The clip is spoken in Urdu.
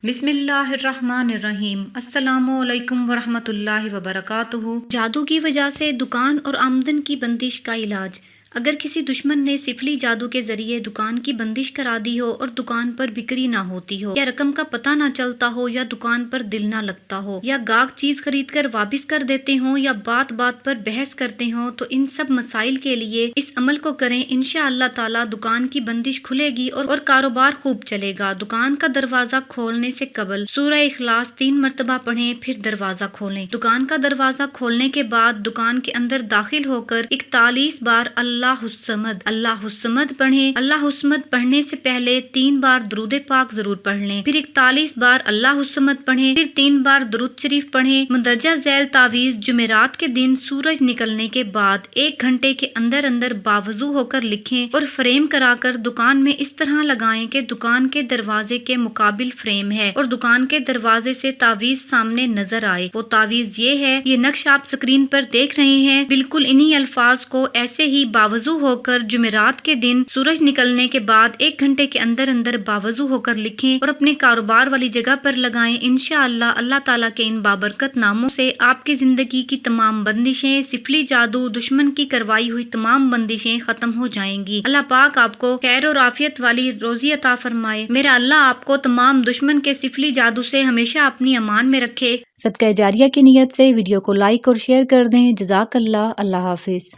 بسم اللہ الرحمن الرحیم۔ السلام علیکم ورحمۃ اللہ وبرکاتہ۔ جادو کی وجہ سے دکان اور آمدن کی بندش کا علاج۔ اگر کسی دشمن نے سفلی جادو کے ذریعے دکان کی بندش کرا دی ہو اور دکان پر بکری نہ ہوتی ہو، یا رقم کا پتہ نہ چلتا ہو، یا دکان پر دل نہ لگتا ہو، یا گاہک چیز خرید کر واپس کر دیتے ہوں، یا بات بات پر بحث کرتے ہوں، تو ان سب مسائل کے لیے اس عمل کو کریں۔ انشاءاللہ تعالی دکان کی بندش کھلے گی اور کاروبار خوب چلے گا۔ دکان کا دروازہ کھولنے سے قبل سورہ اخلاص 3 مرتبہ پڑھیں، پھر دروازہ کھولیں۔ دکان کا دروازہ کھولنے کے بعد دکان کے اندر داخل ہو کر 41 بار اللہ الصمد اللہ الصمد پڑھیں۔ اللہ الصمد پڑھنے سے پہلے 3 بار درود پاک ضرور پڑھ لیں، پھر 41 بار اللہ الصمد پڑھیں، پھر 3 بار درود شریف پڑھیں۔ مندرجہ ذیل تعویذ جمعرات کے دن سورج نکلنے کے بعد 1 گھنٹے کے اندر اندر باوضو ہو کر لکھیں اور فریم کرا کر دکان میں اس طرح لگائیں کہ دکان کے دروازے کے مقابل فریم ہے اور دکان کے دروازے سے تعویذ سامنے نظر آئے۔ وہ تعویذ یہ ہے، یہ نقش آپ سکرین پر دیکھ رہے ہیں، بالکل انہی الفاظ کو ایسے ہی باوضو ہو کر جمعرات کے دن سورج نکلنے کے بعد 1 گھنٹے کے اندر اندر باوضو ہو کر لکھیں اور اپنے کاروبار والی جگہ پر لگائیں۔ انشاءاللہ اللہ تعالیٰ کے ان بابرکت ناموں سے آپ کی زندگی کی تمام بندشیں، سفلی جادو، دشمن کی کروائی ہوئی تمام بندشیں ختم ہو جائیں گی۔ اللہ پاک آپ کو خیر اور عافیت والی روزی عطا فرمائے۔ میرا اللہ آپ کو تمام دشمن کے سفلی جادو سے ہمیشہ اپنی امان میں رکھے۔ صدقہ جاریہ کی نیت سے ویڈیو کو لائک اور شیئر کر دیں۔ جزاک اللہ۔ اللہ حافظ۔